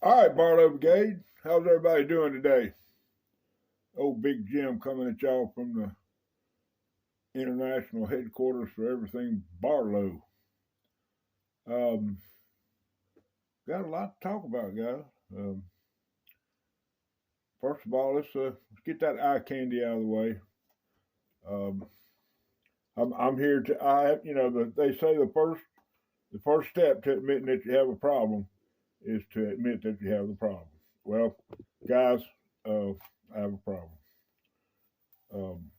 All right, Barlow Brigade. How's everybody doing today? Old Big Jim coming at y'all from the international headquarters for everything Barlow. Um, got a lot to talk about, guys. Um, First of all, let's get that eye candy out of the way. Um, I'm here to they say the first step to admitting that you have a problem is to admit that you have the problem. Well, guys, I have a problem. Um,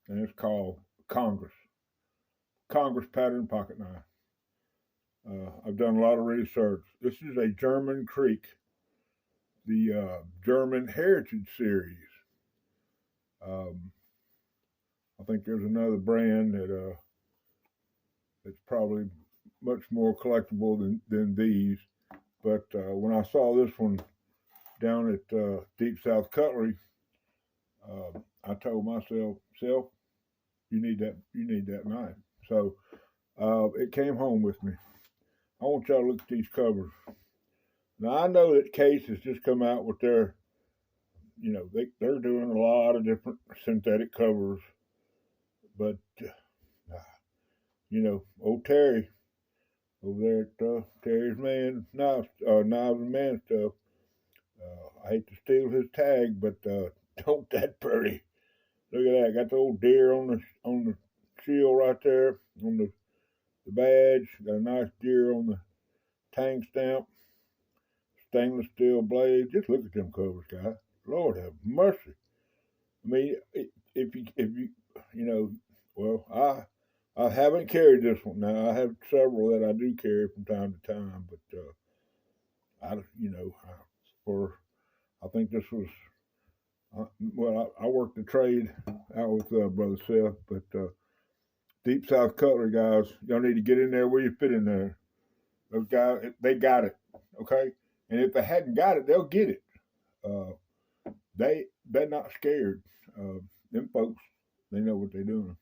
and it's called Congress. Congress pattern pocket knife. I've done a lot of research. This is a German Creek, the German Heritage Series. Um, I think there's another brand that's probably much more collectible than these. But when I saw this one down at Deep South Cutlery, I told myself, "Self, you need that knife." So it came home with me. I want y'all to look at these covers. Now I know that Case has just come out with their, they're doing a lot of different synthetic covers, but old Terry over there at Terry's Man Knives and Man Stuff. I hate to steal his tag, but don't that pretty. Look at that. Got the old deer on the shield right there on the badge. Got a nice deer on the tang stamp. Stainless steel blade. Just look at them covers, guys. Lord have mercy. I mean, I haven't carried this one. Now I have several that I do carry from time to time, but I think this was. I worked the trade out with Brother Seth, but Deep South Cutlery guys, y'all need to get in there where you fit in there. Those guys, they got it, okay? And if they hadn't got it, they'll get it. They're not scared. Them folks, they know what they're doing.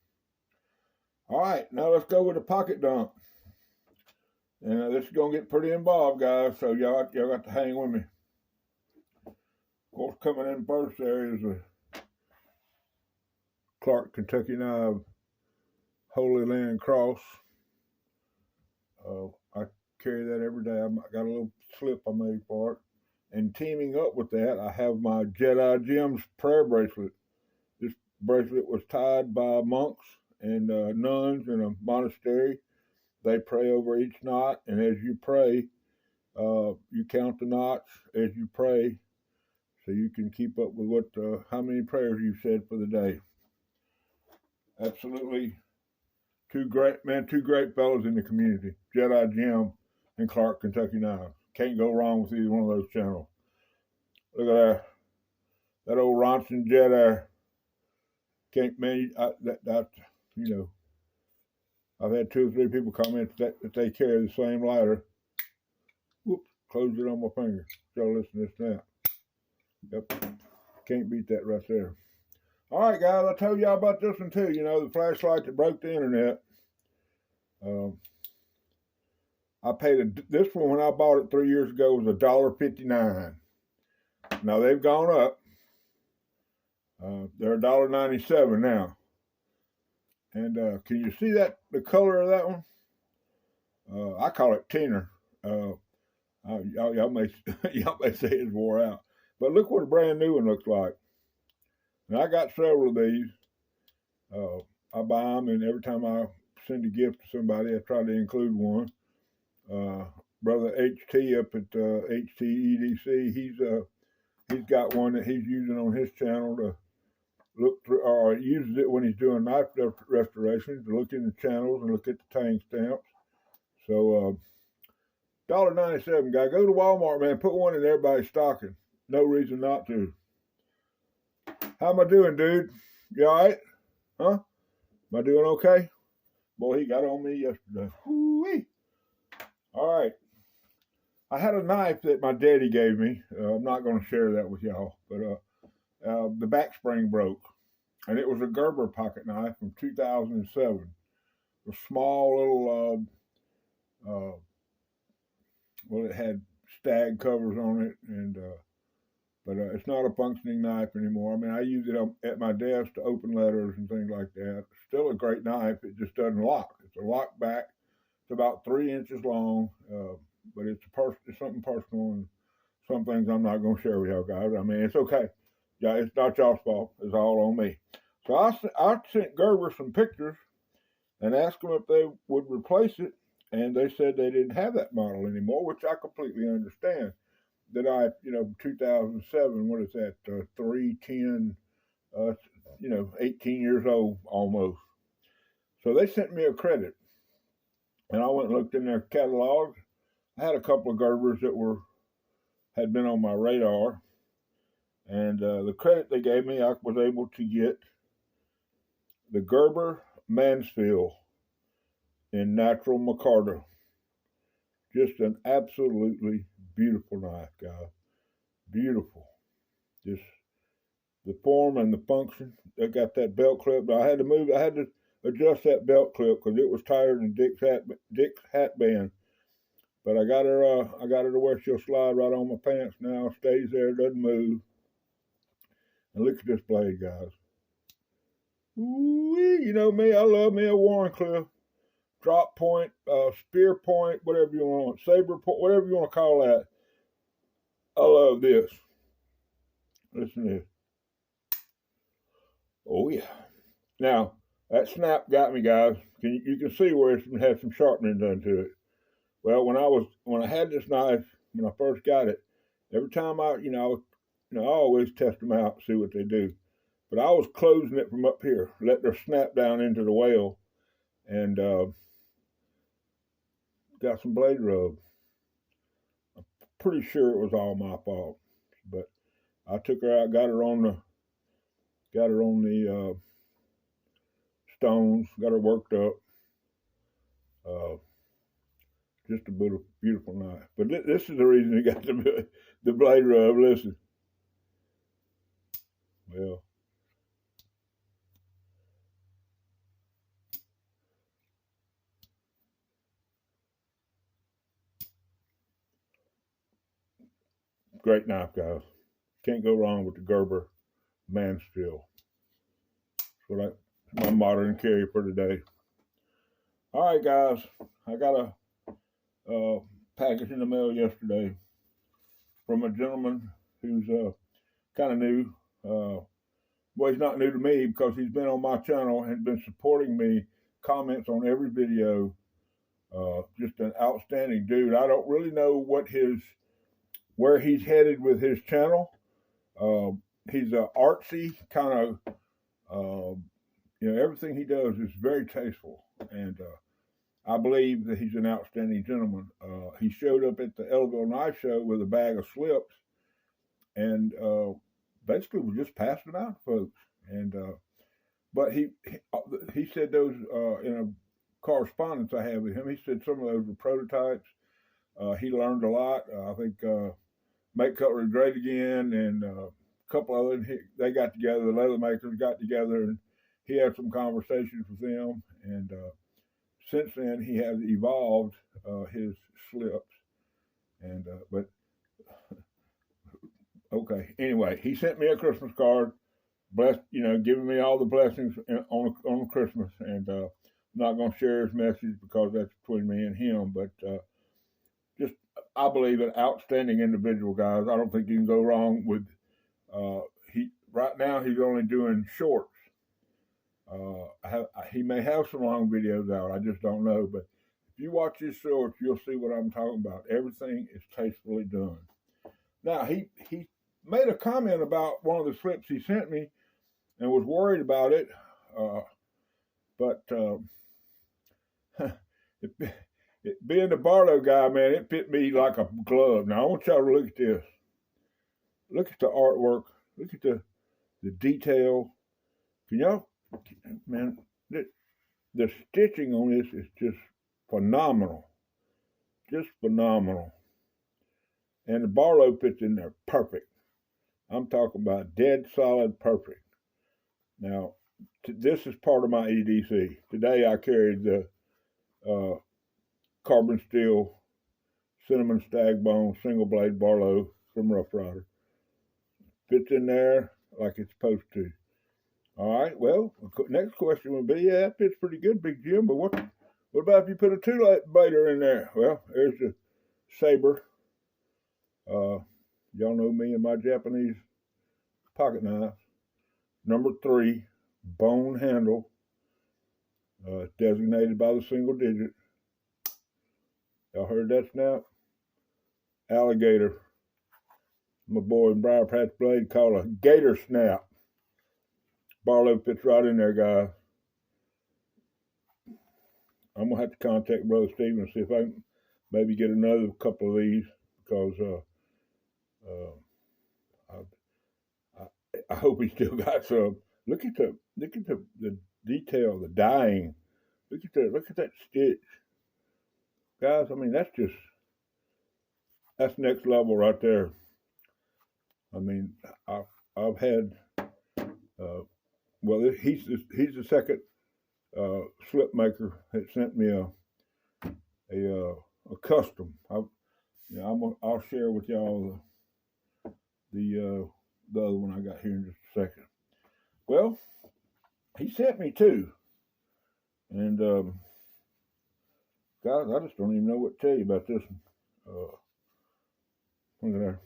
All right, now let's go with the pocket dump. And this is gonna get pretty involved, guys. So y'all got to hang with me. Of course, coming in first there is a Clark Kentucky Knife Holy Land Cross. I carry that every day. I got a little slip I made for it. And teaming up with that, I have my Jedi Gems prayer bracelet. This bracelet was tied by monks and nuns in a monastery. They pray over each knot, and as you pray, you count the knots as you pray, so you can keep up with how many prayers you've said for the day. Absolutely, two great fellows in the community, Jedi Jim and Clark Kentucky Knives. Can't go wrong with either one of those channels. Look at that old Ronson Jedi. Can't man, I've had 2 or 3 people comment that they carry the same lighter. Whoops, closed it on my finger. Y'all listen to this now. Yep, can't beat that right there. All right, guys, I told y'all about this one too. The flashlight that broke the internet. I paid this one when I bought it 3 years ago was $1.59. Now they've gone up. They're $1.97 now. And can you see the color of that one? I call it thinner. Y'all may say it's wore out, but look what a brand new one looks like. And I got several of these. I buy them, and every time I send a gift to somebody, I try to include one. Brother HT up at HTEDC, he's got one that he's using on his channel to look through, or uses it when he's doing knife restorations to look in the channels and look at the tang stamps. So $1.97, guy. Go to Walmart, man. Put one in everybody's stocking. No reason not to. How am I doing, dude? You all right? Huh? Am I doing okay? Boy, he got on me yesterday. Woo-wee. All right. I had a knife that my daddy gave me. I'm not going to share that with y'all, but the back spring broke, and it was a Gerber pocket knife from 2007. A small little, it had stag covers on it, and but it's not a functioning knife anymore. I mean, I use it at my desk to open letters and things like that. Still a great knife. It just doesn't lock. It's a lock back. It's about 3 inches long, but it's something personal, and some things I'm not going to share with y'all guys. I mean, it's okay. Yeah, it's not y'all's fault. It's all on me. So I sent Gerber some pictures and asked them if they would replace it, and they said they didn't have that model anymore, which I completely understand. That 2007, what is that, 310, 18 years old almost. So they sent me a credit, and I went and looked in their catalog. I had a couple of Gerbers that had been on my radar, and the credit they gave me, I was able to get the Gerber Mansfield in natural micarta. Just an absolutely beautiful knife, guys. Beautiful. Just the form and the function. They got that belt clip, but I had to adjust that belt clip because it was tighter than Dick's hat band. But I got her to where she'll slide right on my pants now. Stays there, doesn't move. And look at this blade, guys. Ooh-wee, you know me, I love me a Warncliffe. Drop point, spear point, whatever you want, saber point, whatever you want to call that. I love this. Listen to this. Oh yeah. Now that snap got me, guys. You can see where it's had some sharpening done to it. Well, when I had this knife, when I first got it, every time I always test them out, see what they do. But I was closing it from up here, letting her snap down into the whale, and got some blade rub. I'm pretty sure it was all my fault, but I took her out, got her on the stones, got her worked up. Just a beautiful knife. But this is the reason he got the blade rub. Listen. Well, great knife, guys. Can't go wrong with the Gerber Mansfield. That's my modern carry for today. All right, guys. I got a package in the mail yesterday from a gentleman who's kind of new. Well, he's not new to me because he's been on my channel and been supporting me, comments on every video. Just an outstanding dude. I don't really know where he's headed with his channel. He's a artsy kind of, everything he does is very tasteful, and I believe that he's an outstanding gentleman. He showed up at the Elville Knife Show with a bag of slips, and basically was just passing them out to folks. And but he said those in a correspondence I have with him. He said some of those were prototypes. He learned a lot. I think Make Cutlery Great Again and a couple others. They got together. The leather makers got together, and he had some conversations with them. And since then, he has evolved his slips. And but okay. Anyway, he sent me a Christmas card, giving me all the blessings on Christmas. And I'm not going to share his message because that's between me and him. But just, I believe, an outstanding individual, guys. I don't think you can go wrong with. Right now he's only doing shorts. He may have some long videos out. I just don't know. But if you watch his shorts, you'll see what I'm talking about. Everything is tastefully done. Now he made a comment about one of the slips he sent me, and was worried about it. But being the Barlow guy, man, it fit me like a glove. Now I want y'all to look at this. Look at the artwork. Look at the detail. Can y'all, man, the stitching on this is just phenomenal. Just phenomenal. And the Barlow fits in there perfect. I'm talking about dead solid perfect. Now, this is part of my EDC. Today I carried the carbon steel cinnamon stag bone single blade Barlow from Rough Rider. Fits in there like it's supposed to. All right, well, next question would be, yeah, that fits pretty good, Big Jim, but what about if you put a two-blader in there? Well, there's the Saber. Y'all know me and my Japanese pocket knife. Number 3, bone handle, designated by the single digit. Y'all heard that snap? Alligator. My boy Briar Patch Blade called a gator snap. Barlow fits right in there, guys. I'm going to have to contact Brother Stephen and see if I can maybe get another couple of these, because I hope he still got some. Look at the detail, the dyeing. Look at that stitch, guys. I mean, that's next level right there. I mean, I've had well, he's the second slip maker that sent me a custom. I'll share with y'all the other one I got here in just a second. Well, he sent me 2, and guys, I just don't even know what to tell you about this one. Look at there.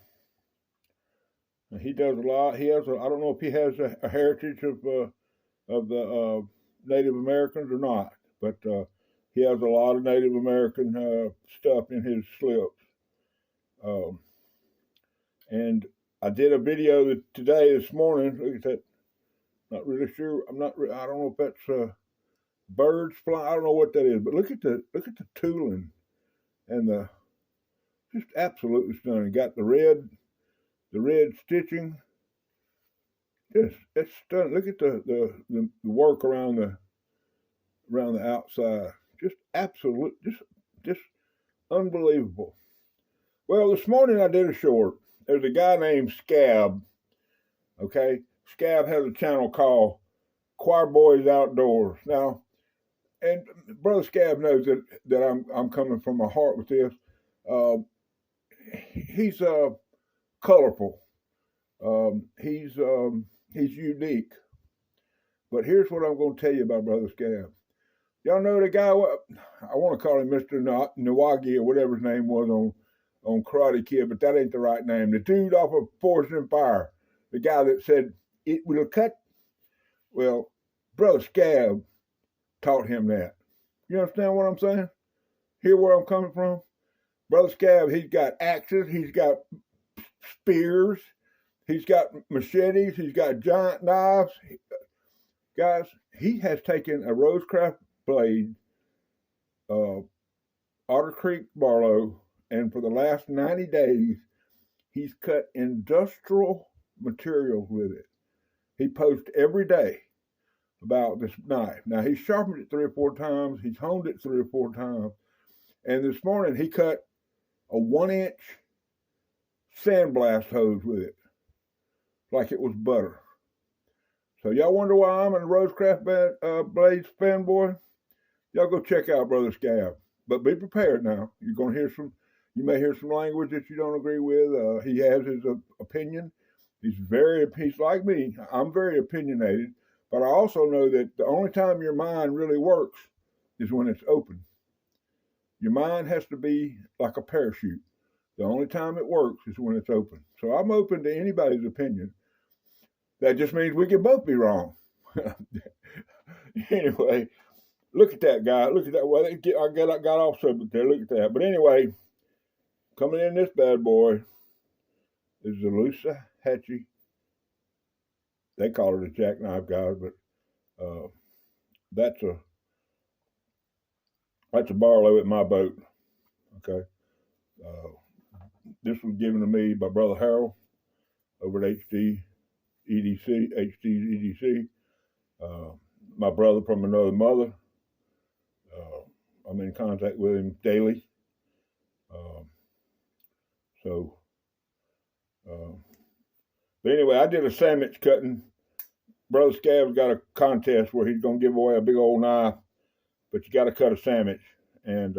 And he does a lot. He has I don't know if he has a heritage of the Native Americans or not, but he has a lot of Native American stuff in his slips. And I did a video this morning. Look at that. Not really sure. I don't know if that's birds flying. I don't know what that is, but look at the tooling and just absolutely stunning. Got the red stitching. It's stunning. Look at the work around the outside. Just absolute, just unbelievable. Well, this morning I did a short. There's a guy named Scab. Okay, Scab has a channel called Choir Boys Outdoors. Now, and Brother Scab knows that I'm coming from my heart with this. He's colorful. He's unique. But here's what I'm going to tell you about Brother Scab. Y'all know the guy, I want to call him Mr. Nawagi or whatever his name was on Karate Kid, but that ain't the right name. The dude off of Forged in Fire, the guy that said, it will cut. Well, Brother Scab taught him that. You understand what I'm saying? Hear where I'm coming from? Brother Scab, he's got axes, he's got spears, he's got machetes, he's got giant knives. Guys, he has taken a Rosecraft blade, Otter Creek Barlow, and for the last 90 days, he's cut industrial materials with it. He posts every day about this knife. Now, he's sharpened it 3 or 4 times. He's honed it 3 or 4 times. And this morning, he cut a 1-inch sandblast hose with it, like it was butter. So y'all wonder why I'm a Rosecraft Blades fanboy? Y'all go check out Brother Scab. But be prepared now. You may hear some language that you don't agree with. He has his opinion. He's like me. I'm very opinionated, but I also know that the only time your mind really works is when it's open. Your mind has to be like a parachute. The only time it works is when it's open. So I'm open to anybody's opinion. That just means we can both be wrong. Anyway, look at that guy. Look at that. Well, I got off subject there. Look at that. But anyway, coming in this bad boy is the Lusa Hatchie. They call it a jackknife, guys, but that's a Barlow at my boat. Okay. This was given to me by Brother Harold over at HD's EDC. My brother from another mother. I'm in contact with him daily. But anyway, I did a sandwich cutting. Brother Scab's got a contest where he's going to give away a big old knife, but you got to cut a sandwich. And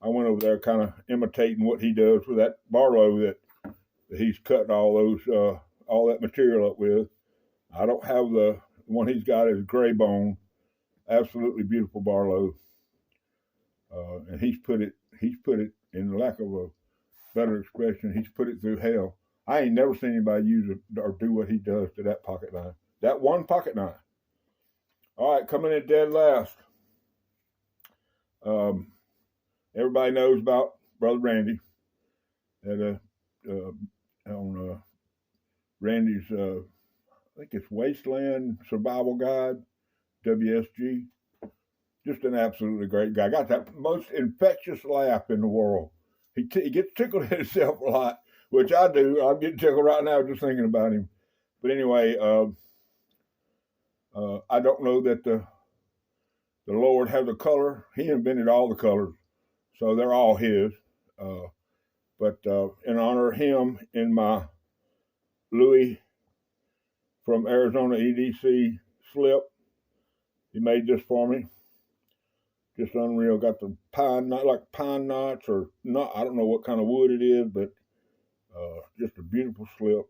I went over there kind of imitating what he does with that Barlow that he's cutting all that material up with. I don't have the one he's got is gray bone, absolutely beautiful Barlow, and he's put it in lack of a better expression, he's put it through hell. I ain't never seen anybody use it or do what he does to that pocket knife. That one pocket knife. All right, coming in dead last. Everybody knows about Brother Randy. On Randy's, I think it's Wasteland Survival Guide, WSG. Just an absolutely great guy. Got that most infectious laugh in the world. He gets tickled at himself a lot, which I do. I'm getting tickled right now just thinking about him. But anyway, I don't know that the Lord has a color. He invented all the colors, so they're all his. But in honor of him, in my Louis from Arizona EDC slip, he made this for me. Just unreal. Got the pine, not like pine knots or not. I don't know what kind of wood it is, but just a beautiful slip.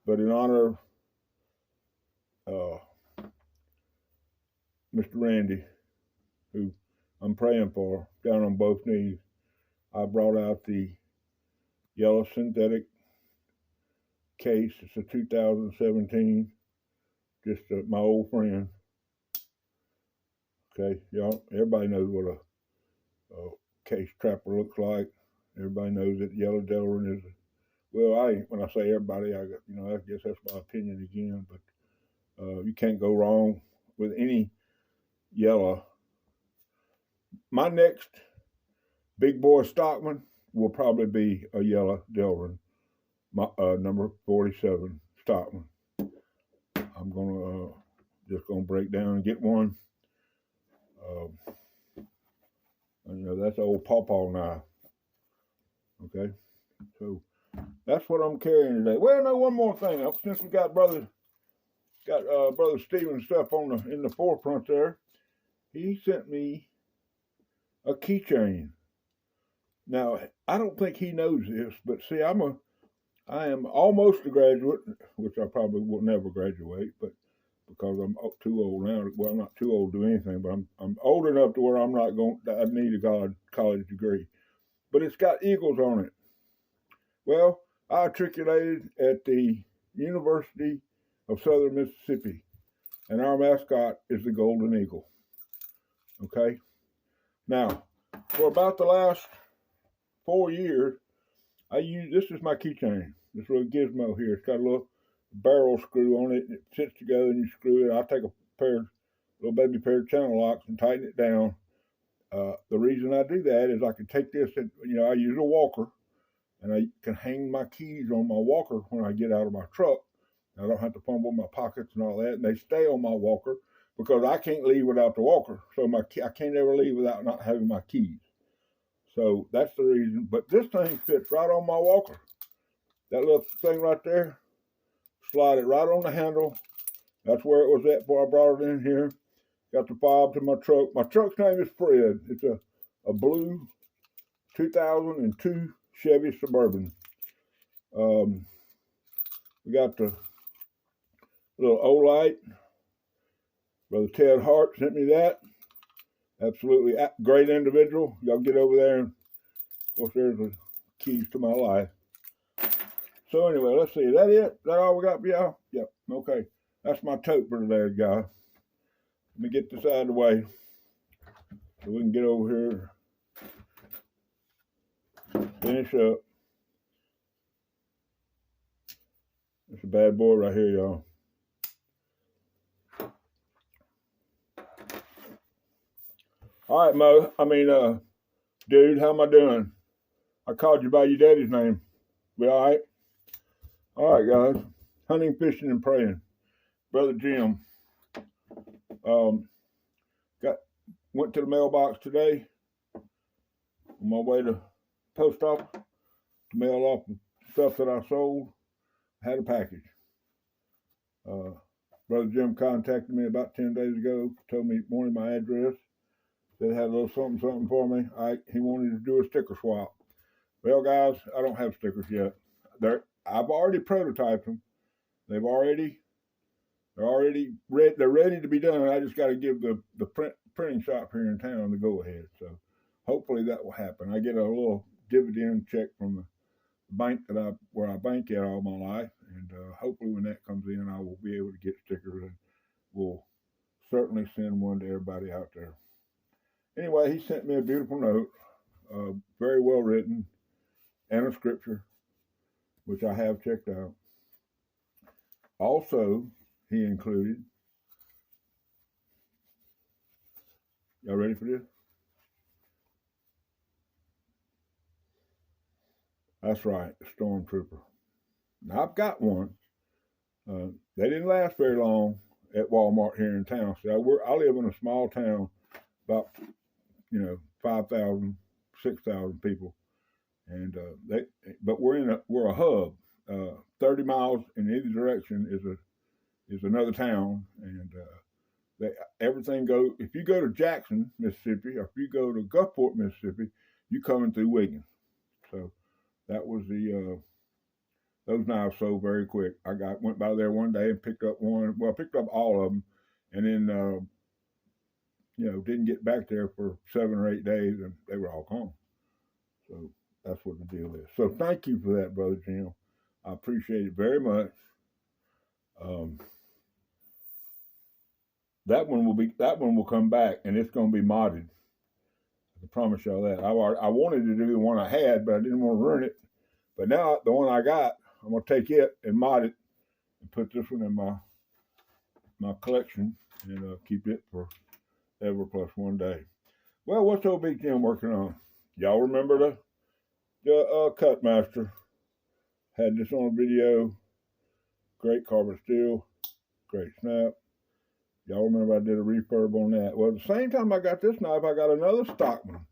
But in honor of Mr. Randy, who I'm praying for, down on both knees, I brought out the yellow synthetic case. It's a 2017. Just my old friend. Okay, y'all. Everybody knows what a case trapper looks like. Everybody knows that yellow Delrin is. Well, when I say everybody, I guess that's my opinion again. But you can't go wrong with any yellow. My next big boy stockman will probably be a yellow Delrin, number 47 stockman. I'm just gonna break down and get one. That's old pawpaw knife. Okay, so that's what I'm carrying today. Well, no, one more thing. Since we got brother Stephen stuff in the forefront there, he sent me a keychain. Now, I don't think he knows this, but see, I am almost a graduate, which I probably will never graduate, but because I'm too old now. Well, I'm not too old to do anything, but I'm old enough to where I need a college degree. But it's got eagles on it. Well, I matriculated at the University of Southern Mississippi, and our mascot is the golden eagle. Okay? Now, for about the last 4 years, this is my keychain. This little gizmo here. It's got a little barrel screw on it, and it sits together, and you screw it. I take a little baby pair of channel locks and tighten it down. The reason I do that is I can take this, and I use a walker, and I can hang my keys on my walker when I get out of my truck. I don't have to fumble my pockets and all that, and they stay on my walker because I can't leave without the walker. So I can't ever leave without not having my keys. So that's the reason. But this thing fits right on my walker. That little thing right there, slide it right on the handle. That's where it was at before I brought it in here. Got the fob to my truck. My truck's name is Fred. It's a blue 2002 Chevy Suburban. We got the little Olight. Brother Ted Hart sent me that. Absolutely great individual. Y'all get over there, and of course there's the keys to my life. So anyway, let's see. Is that it? Is that all we got for y'all? Yep. Okay. That's my tote for today, guys. Let me get this out of the way so we can get over here, finish up. It's a bad boy right here, y'all. All right, dude, how am I doing? I called you by your daddy's name. We all right? All right, guys. Hunting, fishing, and praying. Brother Jim. Went to the mailbox today on my way to post office to mail off the stuff that I sold. I had a package. Brother Jim contacted me about 10 days ago, told me, wanted my address. that had a little something for me. He wanted to do a sticker swap. Well, guys, I don't have stickers yet. I've already prototyped them. They're already ready. They're ready to be done. I just got to give the printing shop here in town the go ahead. So hopefully that will happen. I get a little dividend check from the bank where I bank at all my life, and hopefully when that comes in, I will be able to get stickers, and we'll certainly send one to everybody out there. Anyway, he sent me a beautiful note, very well written, and a scripture, which I have checked out. Also, he included, y'all ready for this? That's right, the Stormtrooper. Now, I've got one. They didn't last very long at Walmart here in town. See, I live in a small town, about 5,000, 6,000 people, and but we're a hub. 30 miles in either direction is another town, and everything goes. If you go to Jackson, Mississippi, or if you go to Gulfport, Mississippi, you coming through Wiggins. So that was those knives sold very quick. Went by there one day and picked up one. Well, I picked up all of them, and then didn't get back there for 7 or 8 days, and they were all gone. So that's what the deal is. So thank you for that, Brother Jim. I appreciate it very much. That one will come back, and it's going to be modded. I can promise y'all that. I wanted to do the one I had, but I didn't want to ruin it. But now the one I got, I'm going to take it and mod it and put this one in my collection and keep it for ever plus one day. Well, what's old Big Jim working on? Y'all remember the Cut Master? Had this on video. Great carbon steel. Great snap. Y'all remember I did a refurb on that. Well, at the same time I got this knife, I got another Stockman.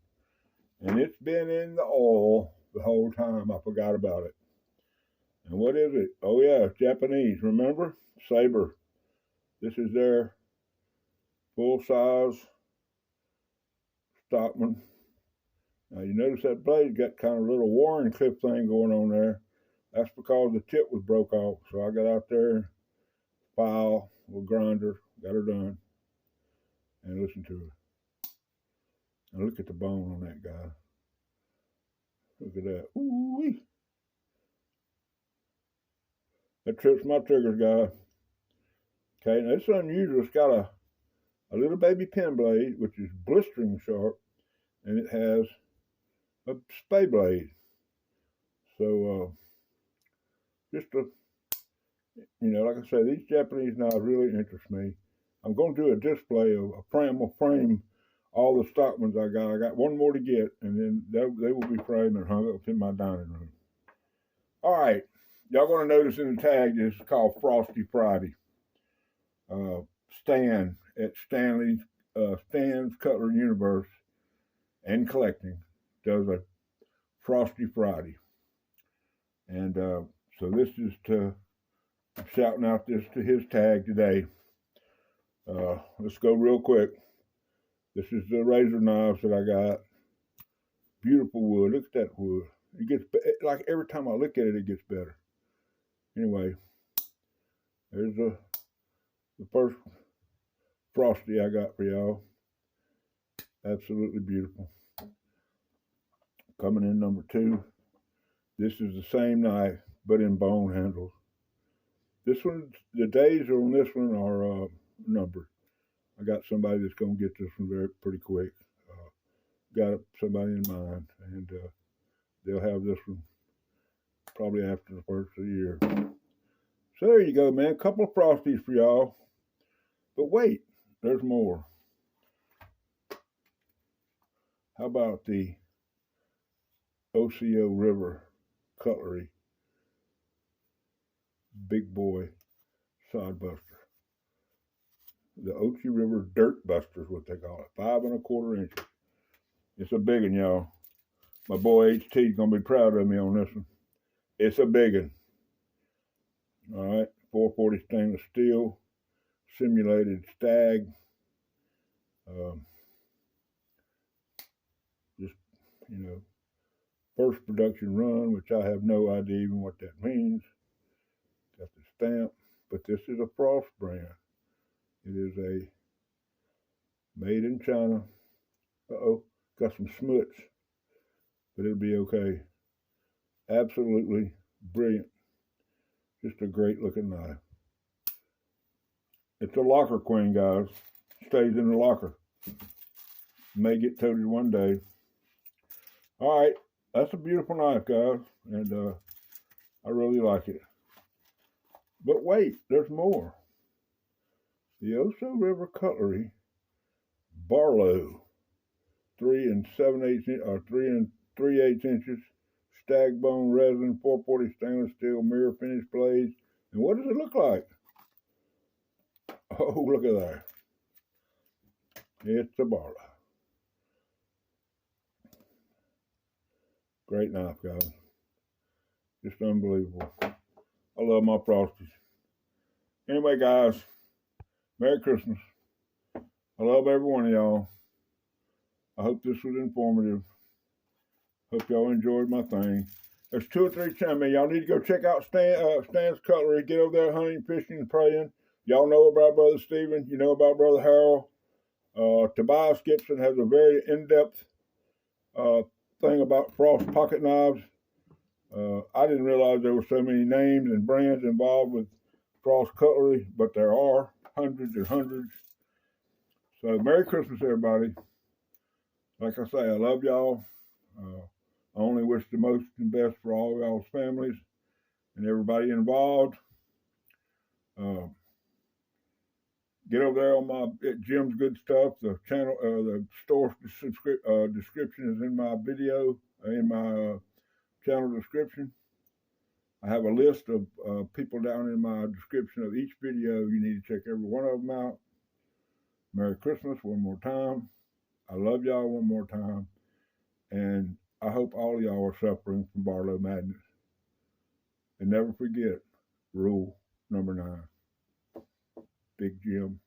And it's been in the oil the whole time. I forgot about it. And what is it? Oh, yeah, it's Japanese. Remember? Saber. This is their full-size Stockman. Now, you notice that blade got kind of a little Warren clip thing going on there. That's because the tip was broke off. So I got out there, file, with grinder, got her done, and listen to her. Now look at the bone on that guy. Look at that. Ooh-wee. That trips my triggers, guy. Okay, now it's unusual. It's got a little baby pen blade, which is blistering sharp, and it has a spay blade. So, like I say, these Japanese knives really interest me. I'm going to do a display of a frame. I'm going to frame all the Stockmans I got. I got one more to get, and then they will be framed and hung up in my dining room. All right. Y'all going to notice in the tag, this is called Frosty Friday. Stan at Stan's Cutlery Universe and Collecting does a Frosty Friday. And so this is I'm shouting out this to his tag today. Let's go real quick. This is the razor knives that I got. Beautiful wood. Look at that wood. It gets like every time I look at it, it gets better. Anyway, there's the first Frosty I got for y'all. Absolutely beautiful. Coming in number 2. This is the same knife, but in bone handles. This one, the days on this one are numbered. I got somebody that's going to get this one pretty quick. Got somebody in mind, and they'll have this one probably after the first of the year. So there you go, man. A couple of Frosties for y'all. But wait, there's more. How about the OCO River Cutlery Big Boy Sod Buster? The Ochi River Dirt Buster is what they call it. 5 1/4 inches. It's a big one, y'all. My boy HT is going to be proud of me on this one. It's a big one. All right. 440 stainless steel. Simulated stag. you know, first production run, which I have no idea even what that means. Got the stamp, but this is a Frost brand. It is a made in China. Uh-oh, got some smuts, but it'll be okay. Absolutely brilliant. Just a great looking knife. It's a locker queen, guys. Stays in the locker. May get toted one day. All right, that's a beautiful knife, guys, and I really like it. But wait, there's more. The Oso River Cutlery Barlow, 3 inches, stag bone resin, 440 stainless steel, mirror finish blades. And what does it look like? Oh, look at that. It's a Barlow. Great knife, guys. Just unbelievable. I love my Frosties. Anyway, guys, Merry Christmas. I love every one of y'all. I hope this was informative. Hope y'all enjoyed my thing. There's 2 or 3 channels. Y'all need to go check out Stan's Cutlery. Get over there hunting, fishing, and praying. Y'all know about Brother Stephen. You know about Brother Harold. Tobias Gibson has a very in-depth thing about Frost pocket knives. I didn't realize there were so many names and brands involved with Frost Cutlery, but there are hundreds and hundreds. So Merry Christmas, everybody. Like I say, I love y'all. I only wish the most and best for all y'all's families and everybody involved. Get over there on Jim's Good Stuff. The channel, the store description is in my video, in my channel description. I have a list of people down in my description of each video. You need to check every one of them out. Merry Christmas one more time. I love y'all one more time. And I hope all of y'all are suffering from Barlow madness. And never forget rule number 9. Big Jim.